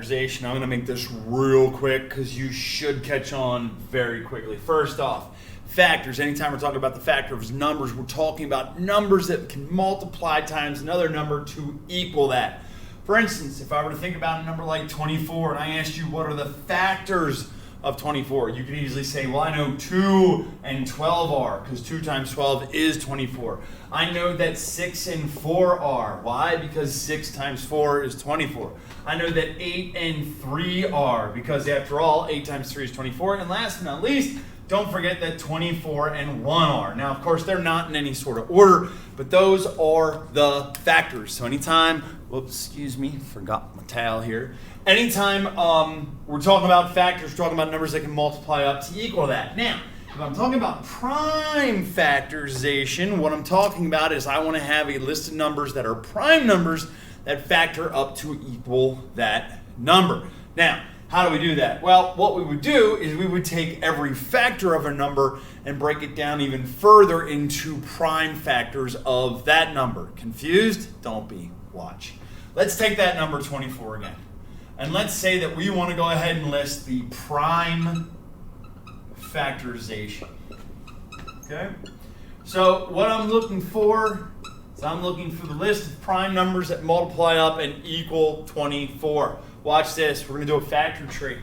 factorization. I'm going to make this real quick because you should catch on very quickly. First off, factors. Anytime we're talking about the factor of numbers, we're talking about numbers that can multiply times another number to equal that. For instance, if I were to think about a number like 24 and I asked you what are the factors of 24, you could easily say, well, I know 2 and 12 are, because 2 times 12 is 24. I know that 6 and 4 are. Why? Because 6 times 4 is 24. I know that 8 and 3 are, because after all, 8 times 3 is 24. And last but not least, don't forget that 24 and 1 are. Now, of course, they're not in any sort of order, but those are the factors. So anytime, whoops, excuse me, forgot my towel here. Anytime we're talking about factors, we're talking about numbers that can multiply up to equal that. Now, if I'm talking about prime factorization, what I'm talking about is I want to have a list of numbers that are prime numbers that factor up to equal that number. Now, how do we do that? Well, what we would do is we would take every factor of a number and break it down even further into prime factors of that number. Confused? Don't be. Watch. Let's take that number 24 again. And let's say that we want to go ahead and list the prime factorization. Okay? So what I'm looking for is I'm looking for the list of prime numbers that multiply up and equal 24. Watch this. We're going to do a factor tree.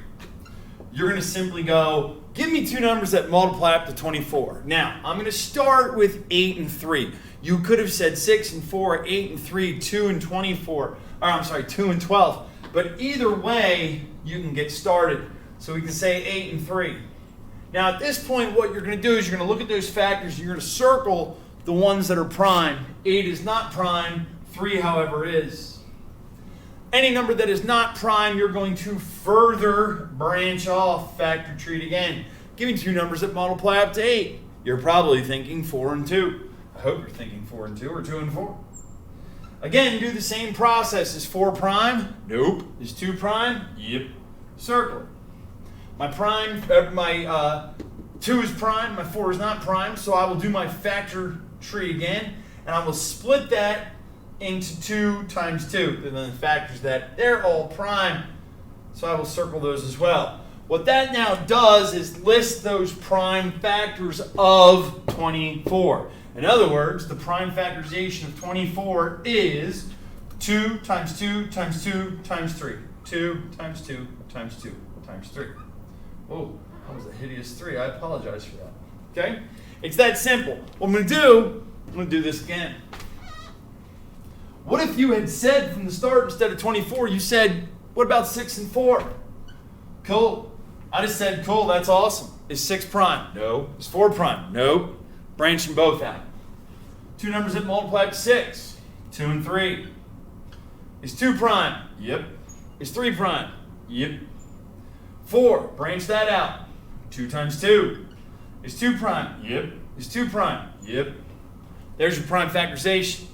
You're going to simply go, give me two numbers that multiply up to 24. Now, I'm going to start with 8 and 3. You could have said 6 and 4, 8 and 3, 2 and 24. Or I'm sorry, 2 and 12. But either way, you can get started. So we can say 8 and 3. Now, at this point, what you're going to do is you're going to look at those factors. You're going to circle the ones that are prime. 8 is not prime. 3, however, is. Any number that is not prime, you're going to further branch off, factor treat again. Give me two numbers that multiply up to 8. You're probably thinking 4 and 2. I hope you're thinking 4 and 2 or 2 and 4. Again, do the same process. Is 4 prime? Nope. Is 2 prime? Yep. Circle it. My 2 is prime, my 4 is not prime, so I will do my factor tree again, and I will split that into 2 times 2. And then the factors that they're all prime, so I will circle those as well. What that now does is list those prime factors of 24. In other words, the prime factorization of 24 is 2 times 2 times 2 times 3. 2 times 2 times 2 times 3. Whoa, that was a hideous 3. I apologize for that. Okay? It's that simple. What I'm going to do this again. What if you had said from the start, instead of 24, you said, what about 6 and 4? Cool. I just said, cool, that's awesome. Is 6 prime? No. Is 4 prime? No. Branch them both out. Two numbers that multiply to 6. 2 and 3. Is 2 prime? Yep. Is 3 prime? Yep. 4. Branch that out. 2 times 2. Is 2 prime? Yep. Is 2 prime? Yep. There's your prime factorization.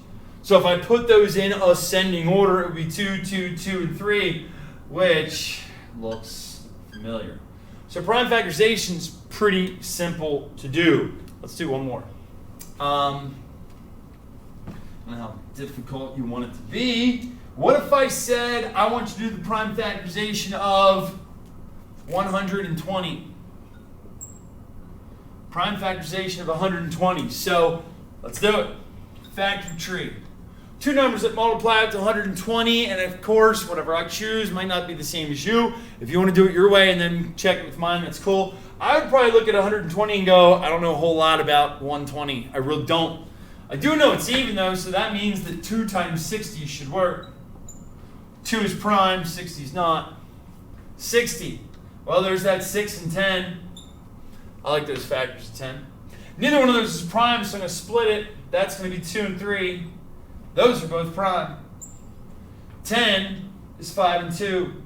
So if I put those in ascending order, it would be 2, 2, 2, and 3, which looks familiar. So prime factorization is pretty simple to do. Let's do one more. I don't know how difficult you want it to be. What if I said I want you to do the prime factorization of 120? Prime factorization of 120. So let's do it. Factor tree. Two numbers that multiply up to 120, and of course, whatever I choose might not be the same as you. If you want to do it your way and then check it with mine, that's cool. I would probably look at 120 and go, I don't know a whole lot about 120. I really don't. I do know it's even though, so that means that 2 times 60 should work. 2 is prime, 60 is not. 60. Well, there's that 6 and 10. I like those factors of 10. Neither one of those is prime, so I'm going to split it. That's going to be 2 and 3. Those are both prime. 10 is 5 and 2.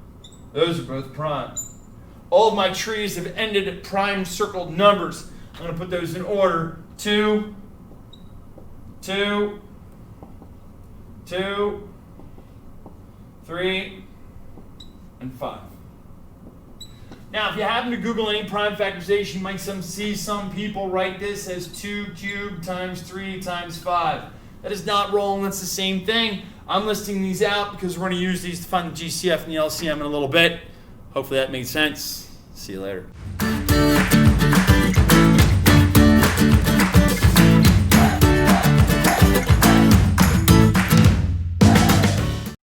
Those are both prime. All of my trees have ended at prime circled numbers. I'm going to put those in order. 2, 2, 2, 3, and 5. Now, if you happen to Google any prime factorization, you might see some people write this as 2 cubed times 3 times 5. That is not wrong. That's the same thing. I'm listing these out because we're going to use these to find the GCF and the LCM in a little bit. Hopefully that made sense. See you later.